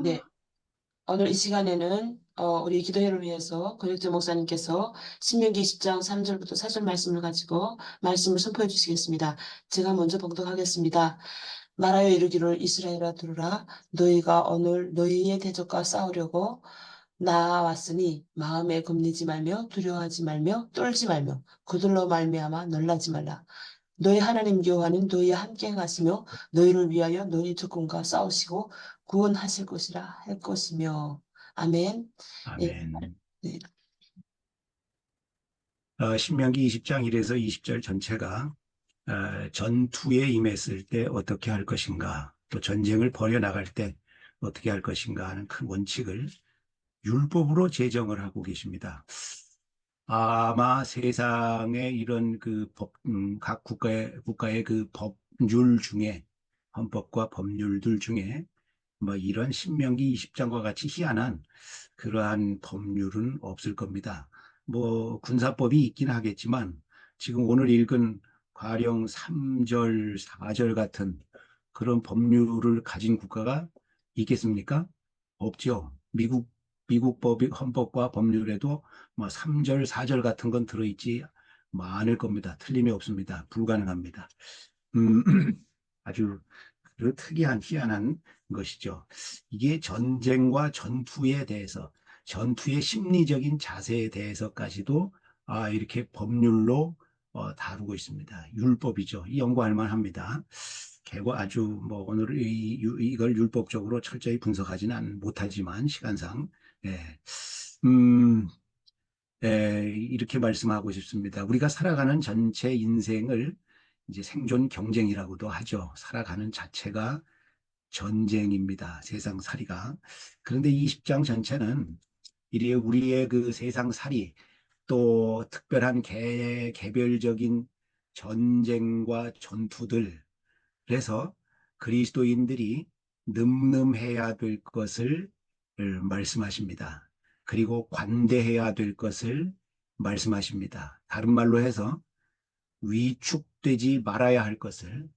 네, 오늘 이 시간에는 우리 기도회를 위해서 권혁재 목사님께서 신명기 20장 3절부터 4절 말씀을 가지고 말씀을 선포해 주시겠습니다. 제가 먼저 봉독하겠습니다. 말하여 이르기를 이스라엘아 들으라 너희가 오늘 너희의 대적과 싸우려고 나왔으니 마음에 겁내지 말며 두려워하지 말며 떨지 말며 그들로 말미암아 놀라지 말라. 너희 하나님 여호와는 너희와 함께 행하시며 너희를 위하여 너희 적군과 싸우시고 구원하실 것이라 할 것이며 아멘. 예, 아멘. 네, 신명기 20장 1에서 20절 전체가 전투에 임했을 때 어떻게 할 것인가, 또 전쟁을 벌여나갈 때 어떻게 할 것인가 하는 큰 원칙을 율법으로 제정을 하고 계십니다. 아마 세상에 이런 그 각 국가의 그 법률 중에, 헌법과 법률들 중에 뭐 이런 신명기 20장과 같이 희한한 그러한 법률은 없을 겁니다. 뭐 군사법이 있긴 하겠지만 지금 오늘 읽은 가령 3절, 4절 같은 그런 법률을 가진 국가가 있겠습니까? 없죠. 미국 법이 헌법과 법률에도 뭐 3절, 4절 같은 건 들어있지 뭐 않을 겁니다. 틀림이 없습니다. 불가능합니다. 음, 아주 그 특이한 희한한 것이죠. 이게 전쟁과 전투에 대해서, 전투의 심리적인 자세에 대해서까지도 이렇게 법률로 다루고 있습니다. 율법이죠. 이 연구할 만합니다. 개고 아주 뭐 오늘 이걸 율법적으로 철저히 분석하지는 못하지만 시간상 예. 음, 이렇게 말씀하고 싶습니다. 우리가 살아가는 전체 인생을 이제 생존 경쟁이라고도 하죠. 살아가는 자체가 전쟁입니다. 세상살이가. 그런데 이 10장 전체는 이리 우리의 그 세상살이 또 특별한 개별적인 전쟁과 전투들, 그래서 그리스도인들이 늠름해야 될 것을 말씀하십니다. 그리고 관대해야 될 것을 말씀하십니다. 다른 말로 해서 위축되지 말아야 할 것을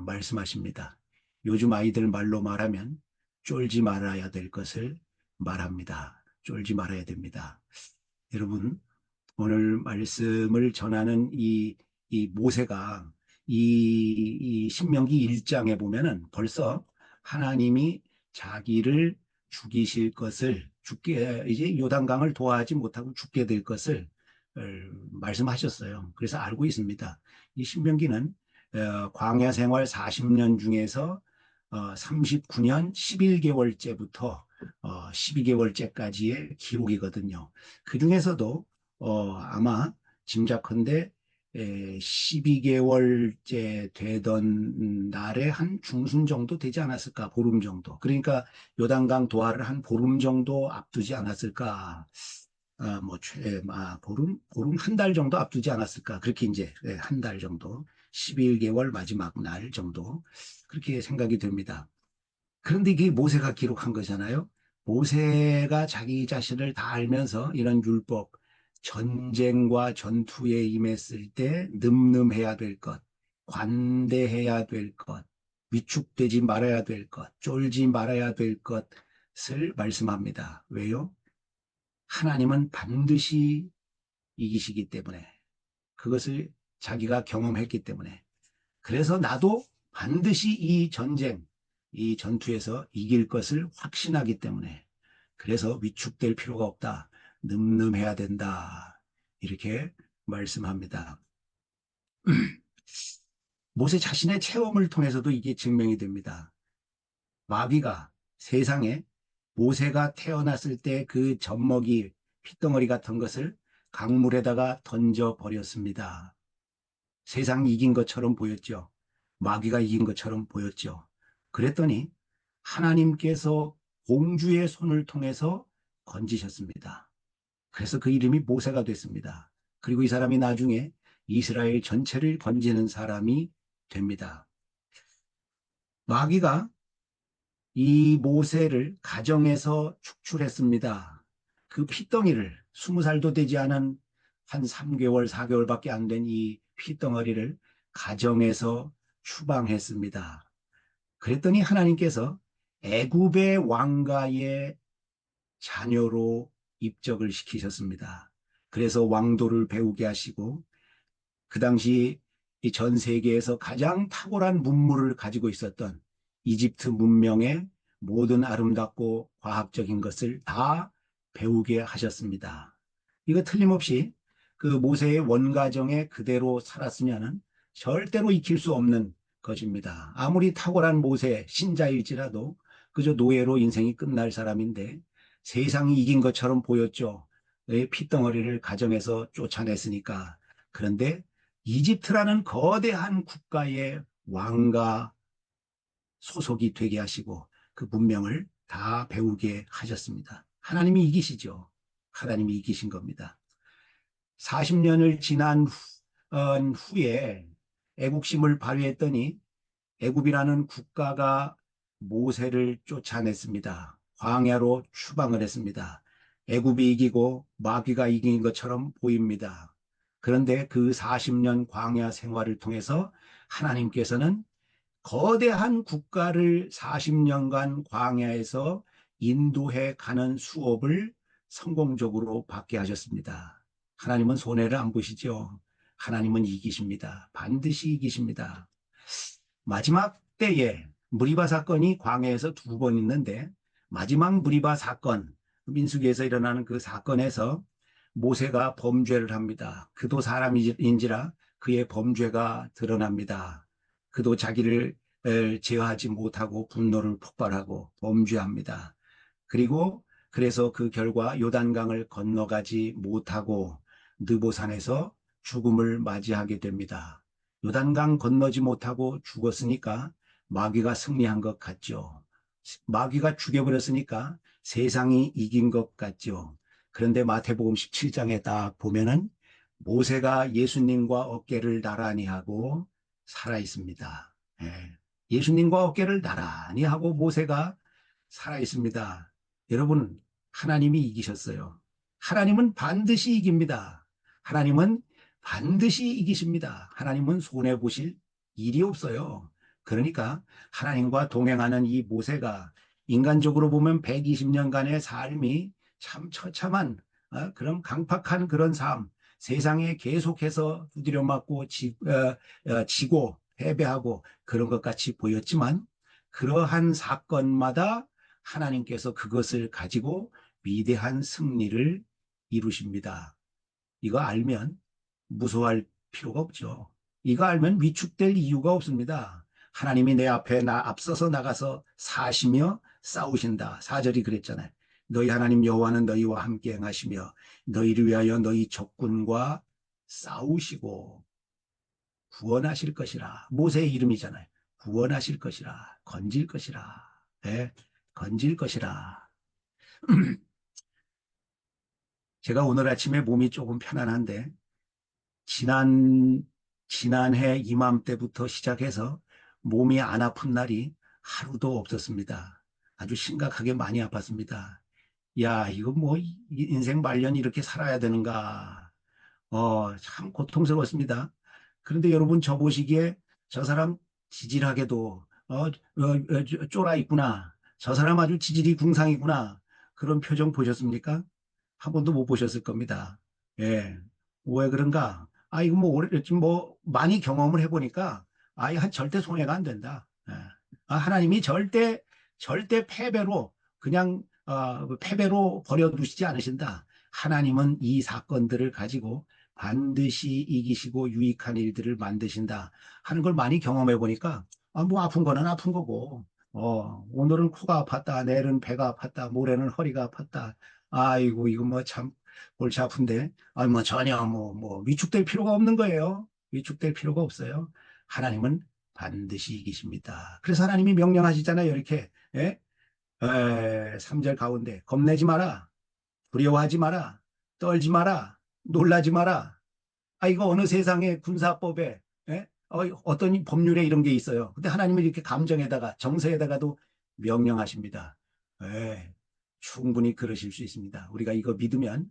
말씀하십니다. 요즘 아이들 말로 말하면 쫄지 말아야 될 것을 말합니다. 쫄지 말아야 됩니다. 여러분, 오늘 말씀을 전하는 이 모세가 이 신명기 1장에 보면은 벌써 하나님이 자기를 죽이실 것을 죽게 이제 요단강을 도하지 못하고 죽게 될 것을 말씀하셨어요. 그래서 알고 있습니다. 이 신명기는 광야 생활 40년 중에서 39년 11개월째부터 12개월째까지의 기록이거든요. 그 중에서도 아마 짐작컨대 12개월째 되던 날에 한 중순 정도 되지 않았을까, 보름 정도. 그러니까 요단강 도하를 한 보름 정도 앞두지 않았을까. 보름, 한 달 정도 앞두지 않았을까. 그렇게 이제, 한 달 정도. 11개월 마지막 날 정도. 그렇게 생각이 됩니다. 그런데 이게 모세가 기록한 거잖아요. 모세가 자기 자신을 다 알면서 이런 율법, 전쟁과 전투에 임했을 때 늠름해야 될 것, 관대해야 될 것, 위축되지 말아야 될 것, 쫄지 말아야 될 것을 말씀합니다. 왜요? 하나님은 반드시 이기시기 때문에, 그것을 자기가 경험했기 때문에. 그래서 나도 반드시 이 전쟁, 이 전투에서 이길 것을 확신하기 때문에, 그래서 위축될 필요가 없다. 늠름해야 된다. 이렇게 말씀합니다. 모세 자신의 체험을 통해서도 이게 증명이 됩니다. 마귀가 세상에 모세가 태어났을 때 그 젖먹이 핏덩어리 같은 것을 강물에다가 던져 버렸습니다. 세상이 이긴 것처럼 보였죠. 마귀가 이긴 것처럼 보였죠. 그랬더니 하나님께서 공주의 손을 통해서 건지셨습니다. 그래서 그 이름이 모세가 됐습니다. 그리고 이 사람이 나중에 이스라엘 전체를 건지는 사람이 됩니다. 마귀가 이 모세를 가정에서 축출했습니다. 그 핏덩이를 20살도 되지 않은 한 3개월, 4개월밖에 안 된 이 핏덩어리를 가정에서 추방했습니다. 그랬더니 하나님께서 애굽의 왕가의 자녀로 입적을 시키셨습니다. 그래서 왕도를 배우게 하시고 그 당시 이 전 세계에서 가장 탁월한 문물을 가지고 있었던 이집트 문명의 모든 아름답고 과학적인 것을 다 배우게 하셨습니다. 이거 틀림없이 그 모세의 원가정에 그대로 살았으면 절대로 익힐 수 없는 것입니다. 아무리 탁월한 모세 신자일지라도 그저 노예로 인생이 끝날 사람인데 세상이 이긴 것처럼 보였죠. 핏덩어리를 가정에서 쫓아냈으니까. 그런데 이집트라는 거대한 국가의 왕과 소속이 되게 하시고 그 문명을 다 배우게 하셨습니다. 하나님이 이기시죠. 하나님이 이기신 겁니다. 40년을 지난 후에 애국심을 발휘했더니 애굽이라는 국가가 모세를 쫓아냈습니다. 광야로 추방을 했습니다. 애굽이 이기고 마귀가 이긴 것처럼 보입니다. 그런데 그 40년 광야 생활을 통해서 하나님께서는 거대한 국가를 40년간 광야에서 인도해 가는 수업을 성공적으로 받게 하셨습니다. 하나님은 손해를 안 보시죠. 하나님은 이기십니다. 반드시 이기십니다. 마지막 때에 무리바 사건이 광야에서 두 번 있는데 마지막 무리바 사건, 민수기에서 일어나는 그 사건에서 모세가 범죄를 합니다. 그도 사람인지라 그의 범죄가 드러납니다. 그도 자기를 제어하지 못하고 분노를 폭발하고 범죄합니다. 그리고 그래서 그 결과 요단강을 건너가지 못하고 느보산에서 죽음을 맞이하게 됩니다. 요단강 건너지 못하고 죽었으니까 마귀가 승리한 것 같죠. 마귀가 죽여버렸으니까 세상이 이긴 것 같죠. 그런데 마태복음 17장에 딱 보면은 모세가 예수님과 어깨를 나란히 하고 살아 있습니다. 예. 예수님과 어깨를 나란히 하고 모세가 살아 있습니다. 여러분, 하나님이 이기셨어요. 하나님은 반드시 이깁니다. 하나님은 반드시 이기십니다. 하나님은 손해보실 일이 없어요. 그러니까 하나님과 동행하는 이 모세가 인간적으로 보면 120년간의 삶이 참 처참한 그런 강팍한 그런 삶, 세상에 계속해서 두드려 맞고 지고 패배하고 그런 것 같이 보였지만 그러한 사건마다 하나님께서 그것을 가지고 위대한 승리를 이루십니다. 이거 알면 무서워할 필요가 없죠. 이거 알면 위축될 이유가 없습니다. 하나님이 내 앞에 앞서서 나가서 사시며 싸우신다. 4절이 그랬잖아요. 너희 하나님 여호와는 너희와 함께 행하시며 너희를 위하여 너희 적군과 싸우시고 구원하실 것이라. 모세의 이름이잖아요. 구원하실 것이라. 건질 것이라. 네, 건질 것이라. 제가 오늘 아침에 몸이 조금 편안한데 지난, 지난해 이맘때부터 시작해서 몸이 안 아픈 날이 하루도 없었습니다. 아주 심각하게 많이 아팠습니다. 야, 이거 뭐 인생 말년 이렇게 살아야 되는가? 참 고통스러웠습니다. 그런데 여러분 저 보시기에 저 사람 지질하게도 쫄아 있구나. 저 사람 아주 지질이 궁상이구나. 그런 표정 보셨습니까? 한 번도 못 보셨을 겁니다. 예. 왜 그런가? 이거 뭐, 지금 뭐, 많이 경험을 해보니까, 한 절대 손해가 안 된다. 예. 하나님이 절대 패배로, 그냥, 패배로 버려두시지 않으신다. 하나님은 이 사건들을 가지고 반드시 이기시고 유익한 일들을 만드신다. 하는 걸 많이 경험해 보니까, 뭐, 아픈 거는 아픈 거고, 오늘은 코가 아팠다, 내일은 배가 아팠다, 모레는 허리가 아팠다. 아이고, 이거 뭐 참 골치 아픈데. 뭐 전혀 위축될 필요가 없는 거예요. 위축될 필요가 없어요. 하나님은 반드시 이기십니다. 그래서 하나님이 명령하시잖아요. 이렇게. 예? 3절 가운데. 겁내지 마라. 두려워하지 마라. 떨지 마라. 놀라지 마라. 이거 어느 세상의 군사법에, 예? 어떤 법률에 이런 게 있어요. 근데 하나님은 이렇게 감정에다가, 정서에다가도 명령하십니다. 예. 충분히 그러실 수 있습니다. 우리가 이거 믿으면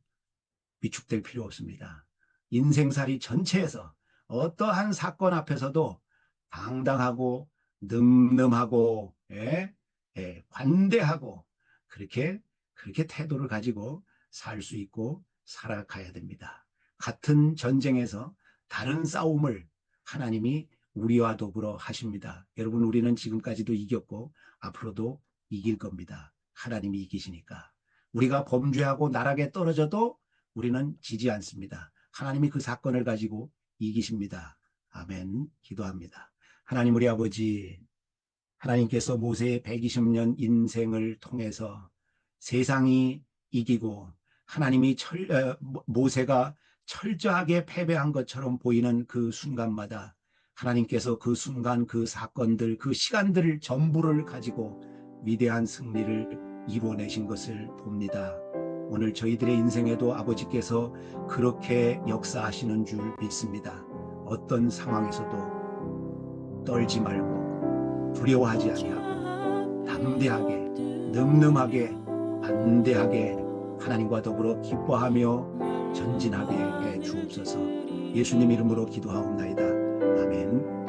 위축될 필요 없습니다. 인생살이 전체에서 어떠한 사건 앞에서도 당당하고 늠름하고 예? 관대하고 그렇게 태도를 가지고 살 수 있고 살아가야 됩니다. 같은 전쟁에서 다른 싸움을 하나님이 우리와 더불어 하십니다. 여러분, 우리는 지금까지도 이겼고 앞으로도 이길 겁니다. 하나님이 이기시니까. 우리가 범죄하고 나락에 떨어져도 우리는 지지 않습니다. 하나님이 그 사건을 가지고 이기십니다. 아멘. 기도합니다. 하나님, 우리 아버지, 하나님께서 모세의 120년 인생을 통해서 세상이 이기고 하나님이 모세가 철저하게 패배한 것처럼 보이는 그 순간마다 하나님께서 그 순간, 그 사건들, 그 시간들을 전부를 가지고 위대한 승리를 이루어내신 것을 봅니다. 오늘 저희들의 인생에도 아버지께서 그렇게 역사하시는 줄 믿습니다. 어떤 상황에서도 떨지 말고 두려워하지 아니하고 담대하게, 늠름하게, 반대하게 하나님과 더불어 기뻐하며 전진하게 해 주옵소서. 예수님 이름으로 기도하옵나이다. 아멘.